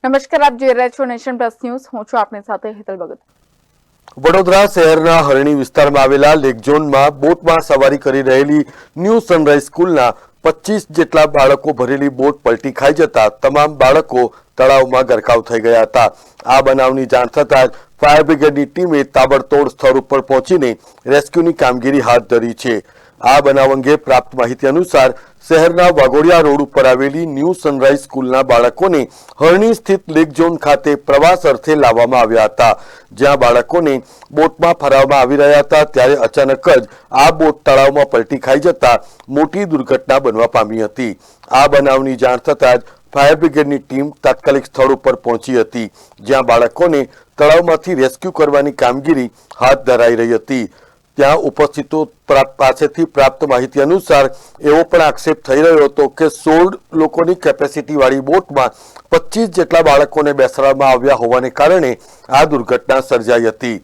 નમસ્કાર, આપ જોઈ રહ્યા છો નેશન પ્લસ ન્યૂઝ. હું છું આપની સાથે હેતલ ભગત. વડોદરા શહેરના હરણી વિસ્તારમાં આવેલા લેક ઝોનમાં બોટમાં સવારી કરી રહેલી ન્યૂ સનરાઈઝ સ્કૂલના 25 જેટલા બાળકો ભરેલી બોટ પલટી ખાઈ જતા તમામ બાળકો તળાવમાં ગરકાવ થઈ ગયા હતા. આ બનાવની જાણ થતાં જ ફાયર બ્રિગેડની ટીમે તાબડતોડ સ્થળ ઉપર પહોંચીને રેસ્ક્યુની કામગીરી હાથ ધરી છે. આ બનાવ અંગે પ્રાપ્ત માહિતી અનુસાર શહેરના વાઘોડિયા રોડ ઉપર આવેલી ન્યૂ સનરાઈઝ સ્કૂલના બાળકોને હરણી સ્થિત લેક ઝોન ખાતે પ્રવાસ અર્થે લાવવામાં આવ્યા હતા. જ્યાં બાળકોને બોટમાં ફરાવવામાં આવી રહ્યા હતા ત્યારે અચાનક જ આ બોટ તળાવમાં પલટી ખાઈ જતા મોટી દુર્ઘટના બનવા પામી હતી. આ બનાવની જાણ થતાં જ ફાયર બ્રિગેડની ટીમ તાત્કાલિક સ્થળ ઉપર પહોંચી હતી, જ્યાં બાળકોને તળાવમાંથી રેસ્ક્યુ કરવાની કામગીરી હાથ ધરાઈ રહી હતી. ત્યાં ઉપસ્થિતો પાસેથી પ્રાપ્ત માહિતી અનુસાર એવો પણ આક્ષેપ થઈ રહ્યો હતો કે 16 લોકોની કેપેસિટી વાળી બોટમાં 25 જેટલા બાળકોને બેસાડવામાં આવ્યા હોવાને કારણે આ દુર્ઘટના સર્જાઈ હતી.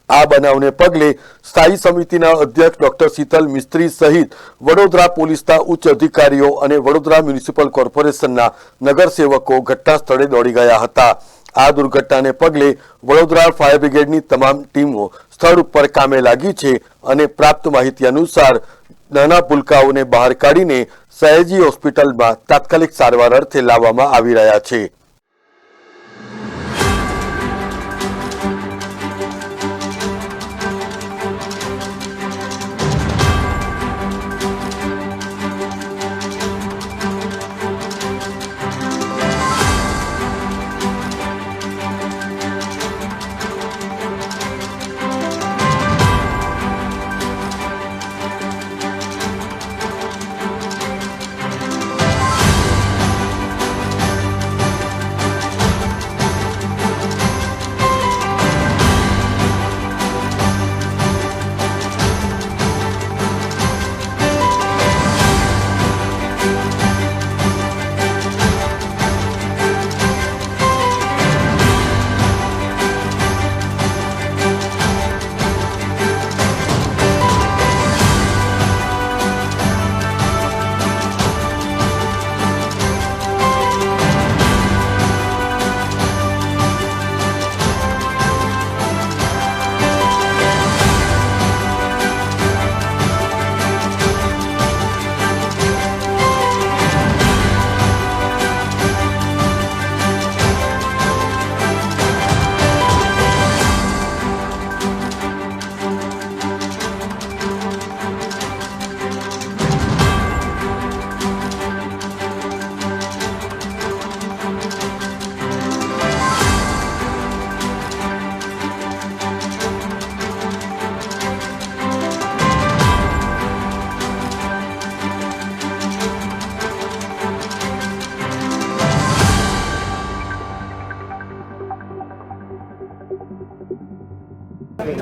આ બનાવને પગલે સ્થાયી સમિતિના અધ્યક્ષ ડોક્ટર શીતલ મિસ્ત્રી સહિત વડોદરા પોલીસના ઉચ્ચ અધિકારીઓ અને વડોદરા મ્યુનિસિપલ કોર્પોરેશનના નગરસેવકો ઘટના સ્થળે દોડી ગયા હતા. આ દુર્ઘટનાને પગલે વડોદરા ફાયર બ્રિગેડની તમામ ટીમો સ્થળ ઉપર કામે લાગી છે અને પ્રાપ્ત માહિતી અનુસાર નાના ભૂલકાઓને બહાર કાઢીને સયાજી હોસ્પિટલમાં તાત્કાલિક સારવાર અર્થે લાવવામાં આવી રહ્યા છે.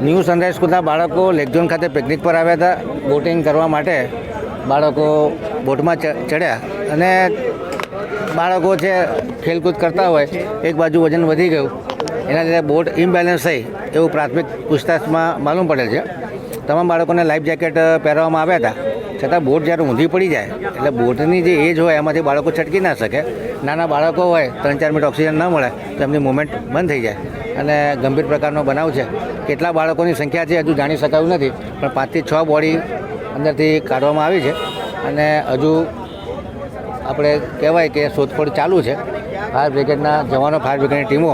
ન્યૂ સનરાઈઝ સ્કૂલના બાળકો લેક ઝોન ખાતે પિકનિક પર આવ્યા હતા. બોટિંગ કરવા માટે બાળકો બોટમાં ચડ્યા અને બાળકો છે ખેલકૂદ કરતા હોય, એક બાજુ વજન વધી ગયું, એના લીધે બોટ ઇમ્બેલેન્સ થઈ એવું પ્રાથમિક પૂછતાછમાં માલુમ પડેલ છે. તમામ બાળકોને લાઈફ જેકેટ પહેરવામાં આવ્યા હતા, છતાં બોટ જ્યારે ઊંધી પડી જાય એટલે બોટની જે એજ હોય એમાંથી બાળકો છટકી ના શકે. નાના બાળકો હોય 3-4 મિનિટ ઓક્સિજન ન મળે તો એમની મૂવમેન્ટ બંધ થઈ જાય અને ગંભીર પ્રકારનો બનાવ છે. કેટલા બાળકોની સંખ્યા છે હજુ જાણી શકાયું નથી, પણ 5 થી 6 બોડી અંદરથી કાઢવામાં આવી છે અને હજુ આપણે કહેવાય કે શોધખોળ ચાલુ છે. ફાયર બ્રિગેડના જવાનો, ફાયર બ્રિગેડની ટીમો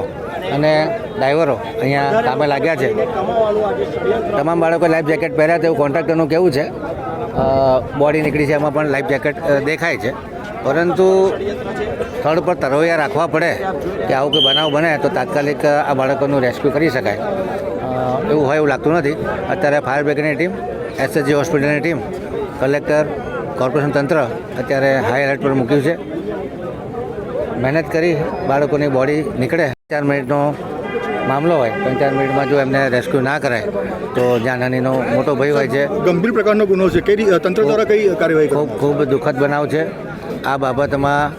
અને ડ્રાઈવરો અહીંયા કામે લાગ્યા છે. તમામ બાળકોએ લાઈફ જેકેટ પહેર્યા તેવું કોન્ટ્રાક્ટરનું કહેવું છે. બોડી નીકળી છે એમાં પણ લાઈફ જેકેટ દેખાય છે, પરંતુ સ્થળ પર તરવૈયા રાખવા પડે કે આવું કોઈ બનાવ બને તો તાત્કાલિક આ બાળકોનું રેસ્ક્યુ કરી શકાય એવું હોય એવું લાગતું નથી. અત્યારે ફાયર બ્રિગેડની ટીમ, એસએસજી હોસ્પિટલની ટીમ, કલેક્ટર, કોર્પોરેશન તંત્ર અત્યારે હાઈ એલર્ટ પર મૂક્યું છે. મહેનત કરી બાળકોની બોડી નીકળે. 4 મિનિટનો મામલો હોય, 3-4 મિનિટમાં જો એમને રેસ્ક્યુ ના કરાય તો જાનહાનિનો મોટો ભય હોય છે. ગંભીર પ્રકારનો ગુનો છે. તંત્ર દ્વારા કઈ કાર્યવાહી? ખૂબ દુઃખદ બનાવ છે. આ બાબતમાં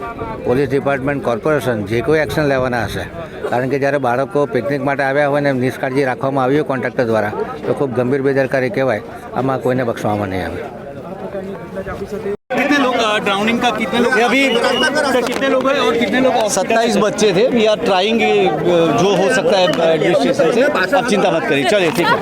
પોલીસ ડિપાર્ટમેન્ટ, કોર્પોરેશન જે કોઈ એક્શન લેવાના હશે, કારણ કે જ્યારે બાળકો પિકનિક માટે આવ્યા હોય ને નિષ્કાળજી રાખવામાં આવી હોય કોન્ટ્રાક્ટર દ્વારા તો ખૂબ ગંભીર બેદરકારી કહેવાય. આમાં કોઈને બક્ષવામાં નહીં આવે. ड्राउनिंग का कितने लोग अभी सर कितने लोग हैं और कितने लोग 27 बच्चे थे। वी आर ट्राइंग, जो हो सकता है एडमिनिस्ट्रेशन से। आप चिंता मत करिए, चलिए ठीक है।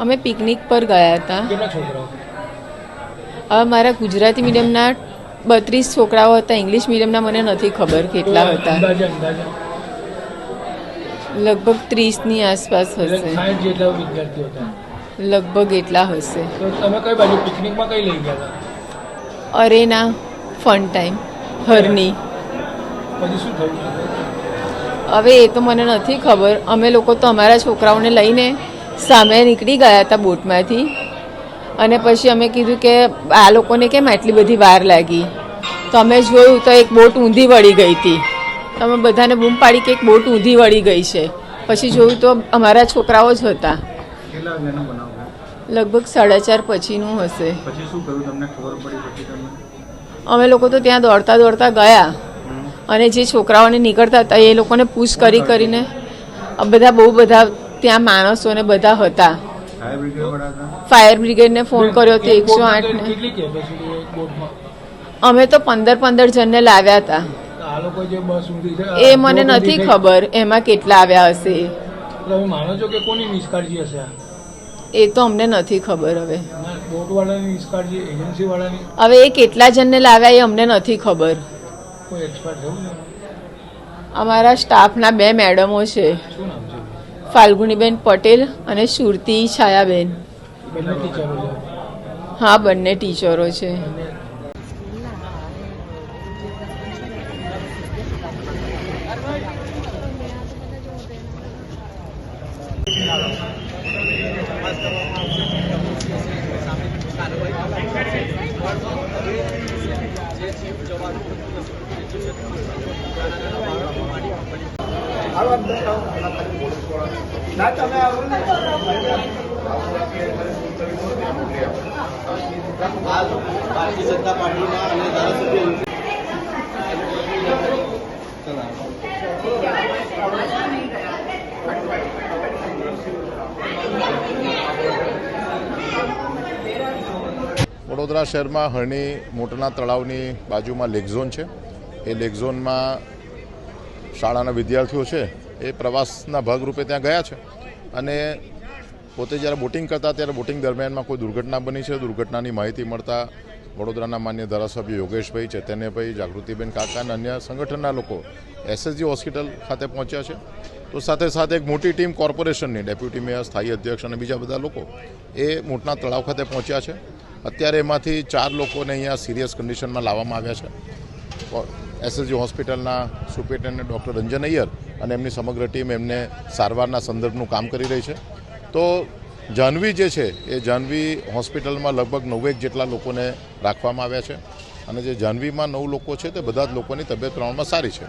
અમે પિકનિક પર ગયા હતા. હવે મારા ગુજરાતી મીડિયમના 32 છોકરાઓ હતા. ઇંગ્લિશ મીડિયમના મને નથી ખબર કેટલા હતા. લગભગ 30ની આસપાસ હશે. લગભગ એટલા હશે. અરેના ફન ટાઈમ હરની. હવે એ તો મને નથી ખબર. અમે લોકો તો અમારા છોકરાઓને લઈને સામે નીકળી ગયા હતા બોટમાંથી, અને પછી અમે કીધું કે આ લોકોને કેમ આટલી બધી વાર લાગી. તો અમે જોયું તો એક બોટ ઊંધી વળી ગઈ હતી. તો અમે બધાને બૂમ પાડી કે એક બોટ ઊંધી વળી ગઈ છે. પછી જોયું તો અમારા છોકરાઓ જ હતા. લગભગ 4:30 પછીનું હશે. અમે લોકો તો ત્યાં દોડતા દોડતા ગયા, અને જે છોકરાઓને નીકળતા હતા એ લોકોને પૂછ કરીને બધા બહુ બધા ત્યાં માણસોને બધા હતા. ફાયર બ્રિગેડને ફોન કર્યો તો 108ને. અમે તો 15 જણને લાવ્યા હતા. એ મને નથી ખબર એમાં કેટલા આવ્યા હશે. એ તો અમને નથી ખબર. હવે એ કેટલા જણને લાવ્યા એ અમને નથી ખબર. અમારા સ્ટાફના 2 મેડમો છે, ફાલ્ગુનીબેન પટેલ અને સુરતી છાયાબેન. હા, બંને ટીચરો છે. ભારતીય જનતા પાર્ટીના અને ધારાસભ્ય વડોદરા શહેરમાં હરણી મોટના તળાવની બાજુમાં લેક ઝોન છે. એ લેક ઝોનમાં શાળાના વિદ્યાર્થીઓ છે એ પ્રવાસના ભાગરૂપે ત્યાં ગયા છે, અને પોતે જ્યારે બોટિંગ કરતા ત્યારે બોટિંગ દરમિયાનમાં કોઈ દુર્ઘટના બની છે. દુર્ઘટનાની માહિતી મળતા વડોદરાના માન્ય ધારાસભ્ય યોગેશભાઈ, ચૈતન્યભાઈ, જાગૃતિબેન કાકા અને અન્ય સંગઠનના લોકો એસએસજી હોસ્પિટલ ખાતે પહોંચ્યા છે. તો સાથે સાથે એક મોટી ટીમ કોર્પોરેશનની ડેપ્યુટી મેયર, સ્થાયી અધ્યક્ષ અને બીજા બધા લોકો એ મોટના તળાવ ખાતે પહોંચ્યા છે. અત્યારે એમાંથી 4 લોકોને અહીંયા સિરિયસ કન્ડિશનમાં લાવવામાં આવ્યા છે. એસએસજી હોસ્પિટલના સુપરિન્ટેન્ડન્ટ ડૉક્ટર રંજન અય્યર અને એમની સમગ્ર ટીમ એમને સારવારના સંદર્ભનું કામ કરી રહી છે. તો જાહ્નવી જે છે એ જાહ્નવી હોસ્પિટલમાં લગભગ 9 જેટલા લોકોને રાખવામાં આવ્યા છે અને જે જાહ્નવીમાં 9 લોકો છે તે બધા જ લોકોની તબિયત પ્રમાણમાં સારી છે.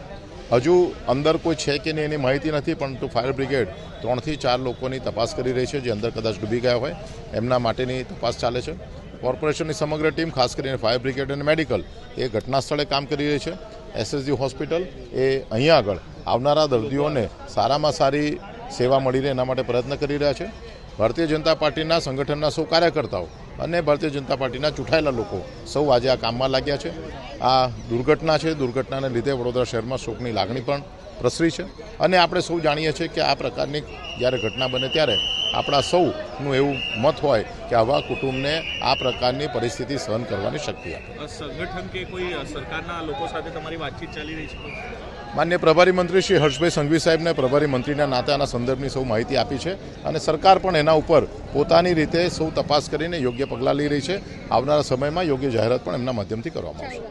હજુ અંદર કોઈ છે કે નહીં એની માહિતી નથી, પરંતુ ફાયર બ્રિગેડ 3 થી 4 લોકોની તપાસ કરી રહી છે જે અંદર કદાચ ડૂબી ગયા હોય એમના માટેની તપાસ ચાલે છે. કોર્પોરેશનની સમગ્ર ટીમ ખાસ કરીને ફાયર બ્રિગેડ અને મેડિકલ એ ઘટના સ્થળે કામ કરી રહી છે. એસએસજી હોસ્પિટલ એ અહીંયા આગળ આવનારા દર્દીઓને સારામાં સારી સેવા મળી રહે એના માટે પ્રયત્ન કરી રહ્યા છે. ભારતીય જનતા પાર્ટીના સંગઠનના સૌ કાર્યકર્તાઓ અને ભારતીય જનતા પાર્ટીના ચૂંટાયેલા લોકો સૌ આજે આ કામમાં લાગ્યા છે. આ દુર્ઘટના છે, દુર્ઘટનાને લીધે વડોદરા શહેરમાં શોકની લાગણી પણ પ્રસરી છે અને આપણે સૌ જાણીએ છીએ કે આ પ્રકારની જ્યારે ઘટના બને ત્યારે આપણા સૌનું એવું મત હોય કે આવા કુટુંબને આ પ્રકારની પરિસ્થિતિ સહન કરવાની શક્તિ આપે. સંગઠન કે કોઈ સરકારના લોકો સાથે તમારી વાતચીત ચાલી રહી છે? માન્ય પ્રભારી મંત્રી શ્રી હર્ષભાઈ સંઘવી સાહેબને પ્રભારી મંત્રીના નાતે આના સંદર્ભની સૌ માહિતી આપી છે અને સરકાર પણ એના ઉપર પોતાની રીતે સૌ તપાસ કરીને યોગ્ય પગલાં લઈ રહી છે. આવનારા સમયમાં યોગ્ય જાહેરાત પણ એમના માધ્યમથી કરવામાં આવશે.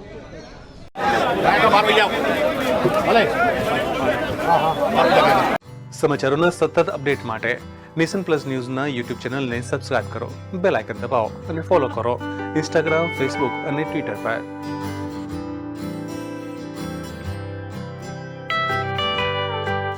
સમાચારોના સતત અપડેટ માટે નેશન પ્લસ ન્યૂઝના યુટ્યુબ ચેનલને સબસ્ક્રાઇબ કરો, બેલ આઇકન દબાવો અને ફોલો કરો ઇન્સ્ટાગ્રામ, ફેસબુક અને ટ્વિટર પર.